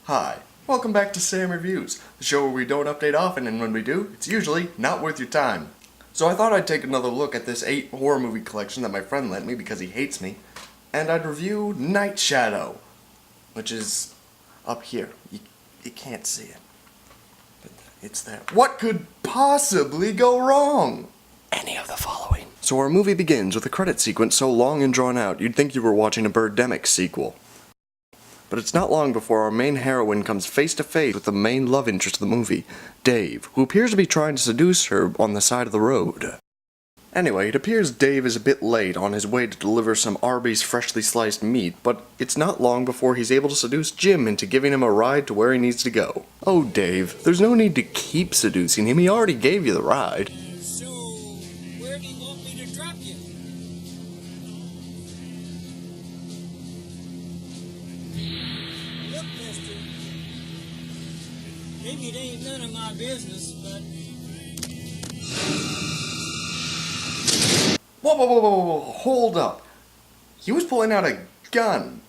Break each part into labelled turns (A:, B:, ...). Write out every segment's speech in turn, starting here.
A: Hi, welcome back to Sam Reviews, the show where we don't update often, and when we do, it's usually not worth your time. So I thought I'd take another look at this 8 horror movie collection that my friend lent me because he hates me, and I'd review Night Shadow, which is up here. You can't see it, but it's there. What could possibly go wrong? Any of the following. So our movie begins with a credit sequence so long and drawn out, you'd think you were watching a Birdemic sequel. But it's not long before our main heroine comes face to face with the main love interest of the movie, Dave, who appears to be trying to seduce her on the side of the road. Anyway, it appears Dave is a bit late on his way to deliver some Arby's freshly sliced meat, but it's not long before he's able to seduce Jim into giving him a ride to where he needs to go. Oh, Dave, there's no need to keep seducing him, he already gave you the ride.
B: So, where do you want me to drop you? Look, mister, maybe it ain't none of my business, but...
A: Whoa, hold up. He was pulling out a gun.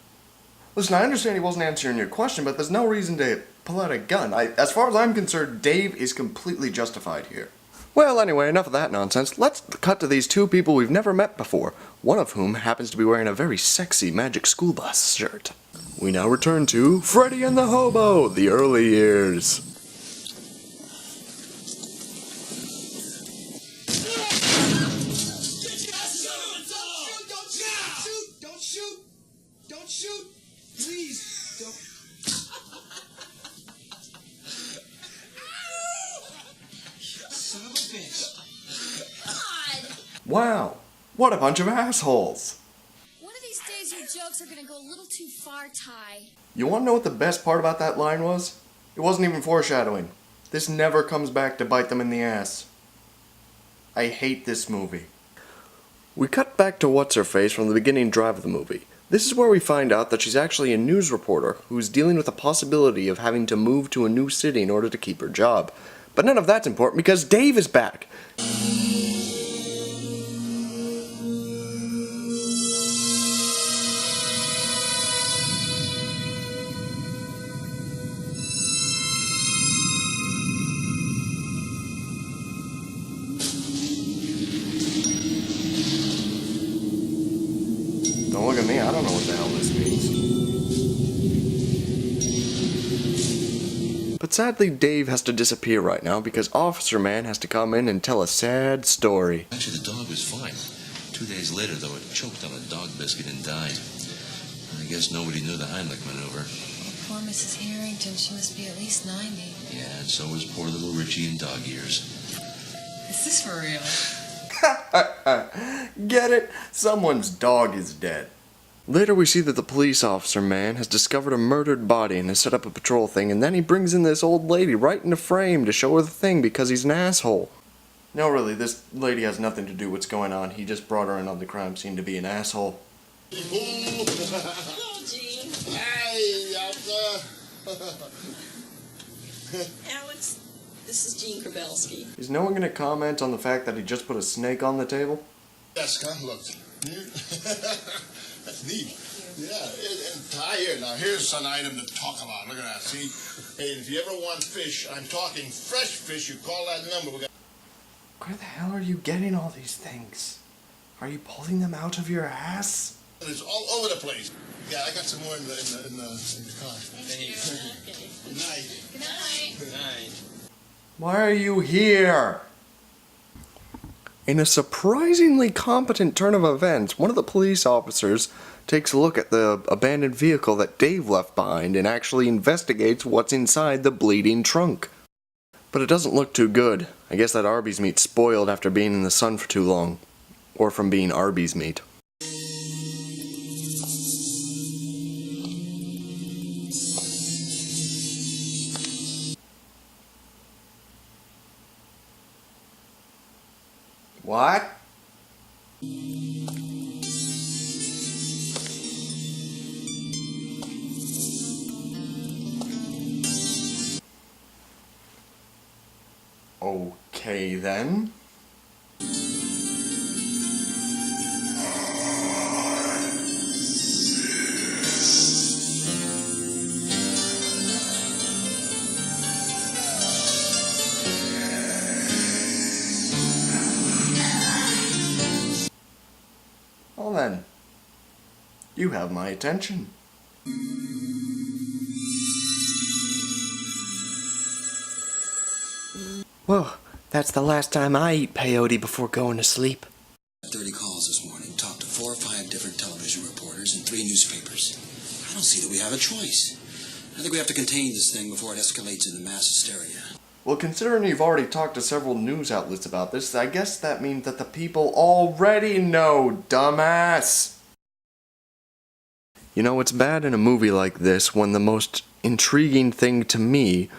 A: Listen, I understand he wasn't answering your question, but there's no reason to pull out a gun. As far as I'm concerned, Dave is completely justified here. Well, anyway, enough of that nonsense. Let's cut to these 2 people we've never met before, one of whom happens to be wearing a very sexy Magic School Bus shirt. We now return to Freddy and the Hobo, the early years.
B: Don't shoot! Please, don't. Son of a bitch.
C: God!
A: Wow, what a bunch of assholes.
C: One of these days your jokes are gonna go a little too far, Ty.
A: You want to know what the best part about that line was? It wasn't even foreshadowing. This never comes back to bite them in the ass. I hate this movie. We cut back to What's-Her-Face from the beginning drive of the movie. This is where we find out that she's actually a news reporter who's dealing with the possibility of having to move to a new city in order to keep her job. But none of that's important because Dave is back. Don't look at me, I don't know what the hell this means. But sadly, Dave has to disappear right now because Officer Man has to come in and tell a sad story.
D: Actually, the dog was fine. 2 days later, though, it choked on a dog biscuit and died. I guess nobody knew the Heimlich maneuver.
E: Poor Mrs. Harrington, she must be at least 90.
D: Yeah, and so was poor little Richie in dog years.
E: Is this for real?
A: Get it? Someone's dog is dead. Later we see that the police officer man has discovered a murdered body and has set up a patrol thing, and then he brings in this old lady right in the frame to show her the thing because he's an asshole. No, really, this lady has nothing to do with what's going on. He just brought her in on the crime scene to be an asshole.
C: Hello, Gene.
F: Hey,
C: Alex, this is Gene Krabelski.
A: Is no one going to comment on the fact that he just put a snake on the table?
F: Yes, come look. That's neat. Yeah, and Ty here. Now here's an item to talk about. Look at that. See, hey, if you ever want fish, I'm talking fresh fish. You call that number. We got.
A: Where the hell are you getting all these things? Are you pulling them out of your ass?
F: It's all over the place. Yeah, I got some more in the car. Good night.
C: Good night.
B: Good night.
A: Why are you here? In a surprisingly competent turn of events, one of the police officers takes a look at the abandoned vehicle that Dave left behind and actually investigates what's inside the bleeding trunk. But it doesn't look too good. I guess that Arby's meat spoiled after being in the sun for too long. Or from being Arby's meat. What? Okay then. You have my attention. Well, that's the last time I eat peyote before going to sleep.
G: 30 calls this morning, talked to 4 or 5 different television reporters and 3 newspapers. I don't see that we have a choice. I think we have to contain this thing before it escalates into mass hysteria.
A: Well, considering you've already talked to several news outlets about this, I guess that means that the people already know, dumbass! You know, it's bad in a movie like this when the most intriguing thing to me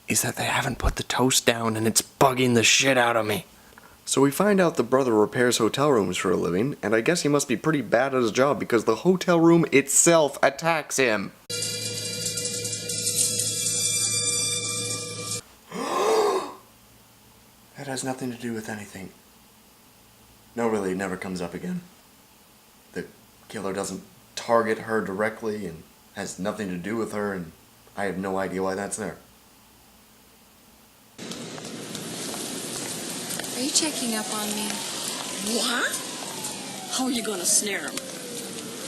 A: is that they haven't put the toast down and it's bugging the shit out of me. So we find out the brother repairs hotel rooms for a living, and I guess he must be pretty bad at his job because the hotel room itself attacks him. That has nothing to do with anything. No, really, it never comes up again. The killer doesn't target her directly and has nothing to do with her, and I have no idea why that's there.
C: Are you checking up on me?
H: What? How are you gonna snare him?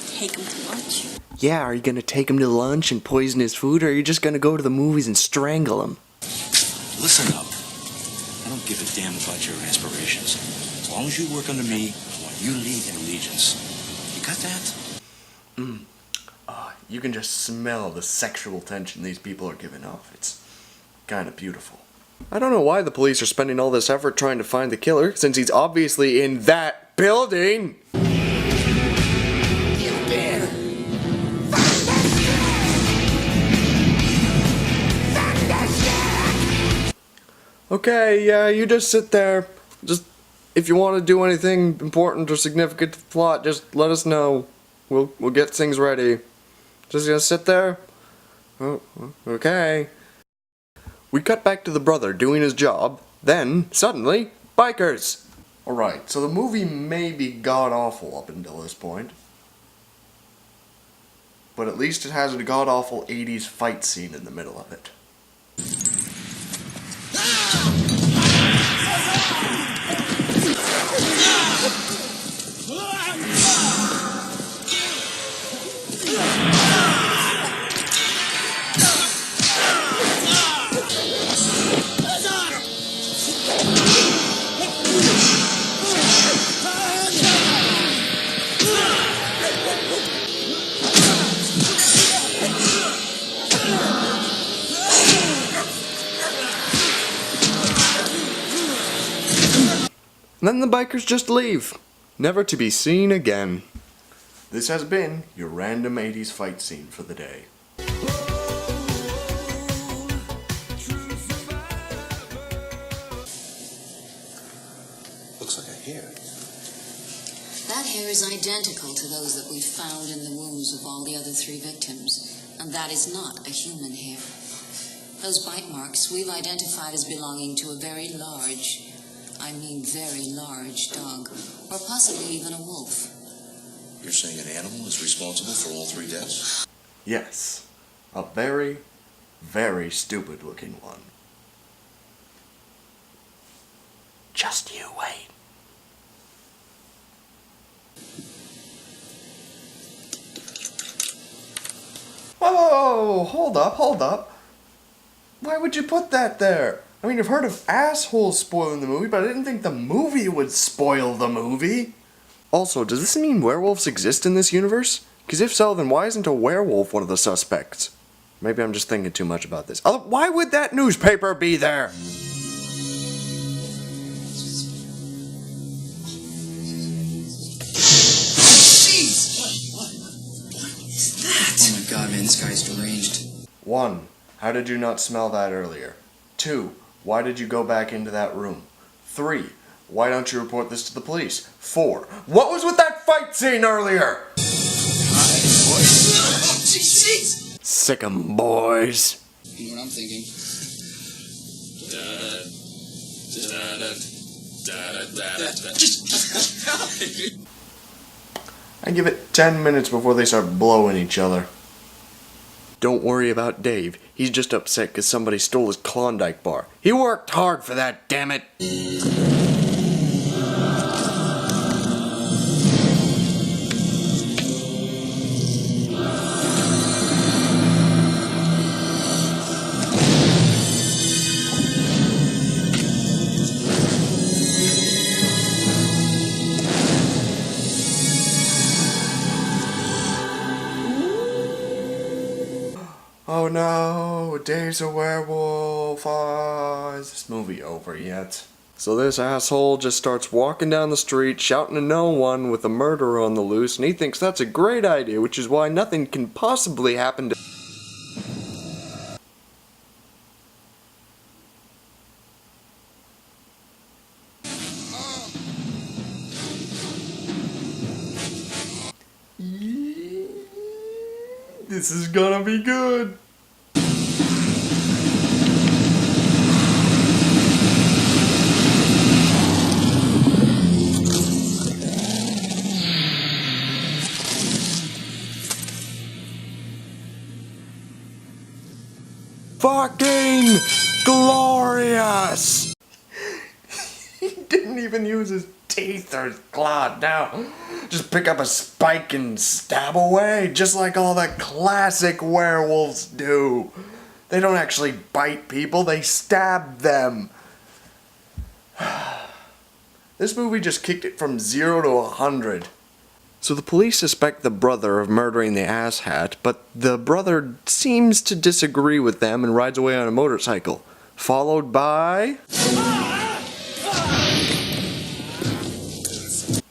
H: Take him to lunch?
A: Yeah, are you gonna take him to lunch and poison his food, or are you just gonna go to the movies and strangle him?
G: Listen up. I don't give a damn about your aspirations. As long as you work under me, I want you to lead in allegiance. You got that?
A: You can just smell the sexual tension these people are giving off. It's kind of beautiful. I don't know why the police are spending all this effort trying to find the killer, since he's obviously in that building! Okay, yeah, you just sit there. Just, if you want to do anything important or significant to the plot, just let us know. We'll get things ready. Just gonna sit there? Oh, okay. We cut back to the brother doing his job, then, suddenly, bikers! Alright, so the movie may be god-awful up until this point. But at least it has a god-awful 80s fight scene in the middle of it. And then the bikers just leave, never to be seen again. This has been your random 80s fight scene for the day.
G: Looks like a hair.
E: That hair is identical to those that we found in the wounds of all the other 3 victims, and that is not a human hair. Those bite marks we've identified as belonging to a very large dog, or possibly even a wolf.
D: You're saying an animal is responsible for all 3 deaths?
A: Yes, a very, very stupid looking one. Just you wait. Whoa, hold up. Why would you put that there? I mean, I've heard of assholes spoiling the movie, but I didn't think the movie would spoil the movie. Also, does this mean werewolves exist in this universe? Because if so, then why isn't a werewolf one of the suspects? Maybe I'm just thinking too much about this. Why would that newspaper be there?
G: Oh my god, man, this guy's deranged.
A: 1. How did you not smell that earlier? 2. Why did you go back into that room? 3. Why don't you report this to the police? 4. What was with that fight scene earlier? Sick 'em, boys.
G: You know what I'm thinking?
A: I give it 10 minutes before they start blowing each other. Don't worry about Dave. He's just upset because somebody stole his Klondike bar. He worked hard for that, damn it! Oh no, Dave's a werewolf. Is this movie over yet? So this asshole just starts walking down the street, shouting to no one with a murderer on the loose, and he thinks that's a great idea, which is why nothing can possibly happen to... This is gonna be good. Fucking glorious! He didn't even use his teeth or his claw. Now, just pick up a spike and stab away, just like all the classic werewolves do. They don't actually bite people, they stab them. This movie just kicked it from 0 to 100. So the police suspect the brother of murdering the asshat, but the brother seems to disagree with them and rides away on a motorcycle, followed by...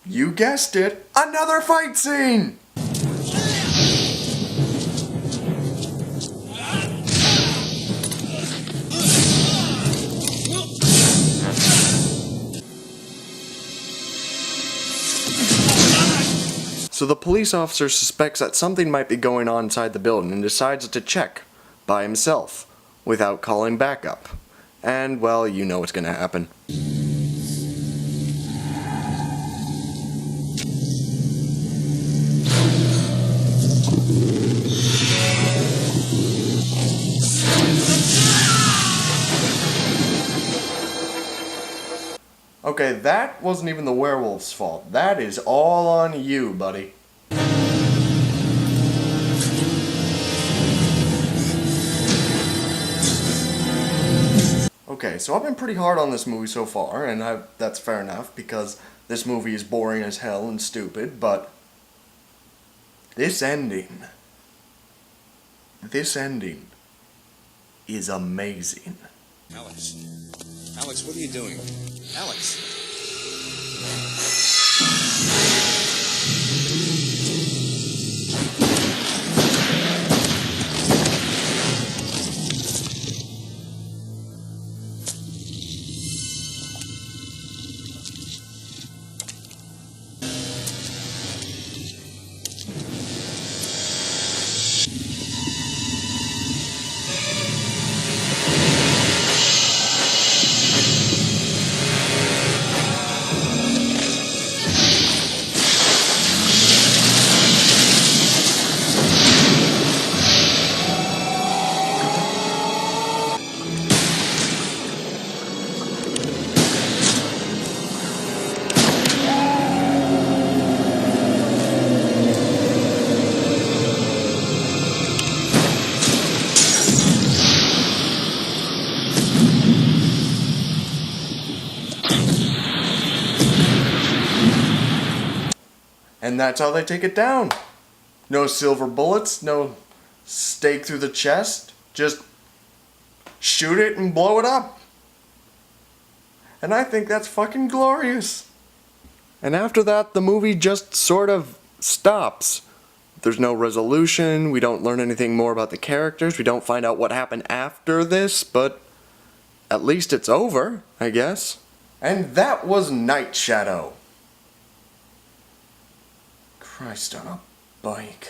A: You guessed it, another fight scene! So the police officer suspects that something might be going on inside the building and decides to check by himself without calling backup. And, well, you know what's gonna happen. Okay, that wasn't even the werewolf's fault. That is all on you, buddy. Okay, so I've been pretty hard on this movie so far, and that's fair enough, because this movie is boring as hell and stupid, but this ending is amazing.
I: Alex. Alex, what are you doing? Alex.
A: And that's how they take it down. No silver bullets, no stake through the chest, just shoot it and blow it up. And I think that's fucking glorious. And after that, the movie just sort of stops. There's no resolution, we don't learn anything more about the characters, we don't find out what happened after this, but at least it's over, I guess. And that was Night Shadow. Christ on a bike.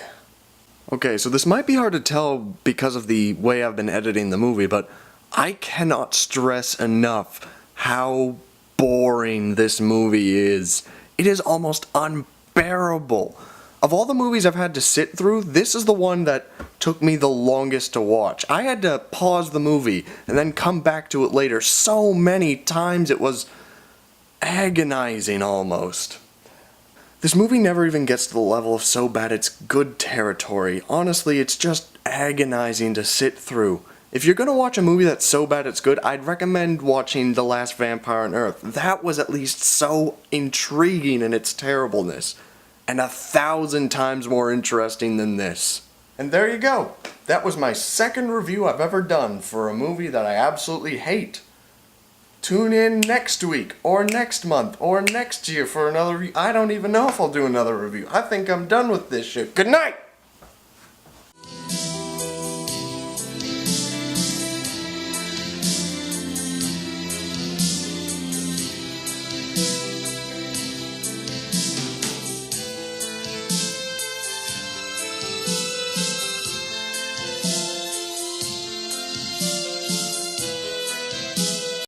A: Okay, so this might be hard to tell because of the way I've been editing the movie, but I cannot stress enough how boring this movie is. It is almost unbearable. Of all the movies I've had to sit through, this is the one that took me the longest to watch. I had to pause the movie and then come back to it later so many times it was agonizing almost. This movie never even gets to the level of so bad it's good territory. Honestly, it's just agonizing to sit through. If you're gonna watch a movie that's so bad it's good, I'd recommend watching The Last Vampire on Earth. That was at least so intriguing in its terribleness, and 1,000 times more interesting than this. And there you go. That was my second review I've ever done for a movie that I absolutely hate. Tune in next week, or next month, or next year for another review. I don't even know if I'll do another review. I think I'm done with this shit. Good night!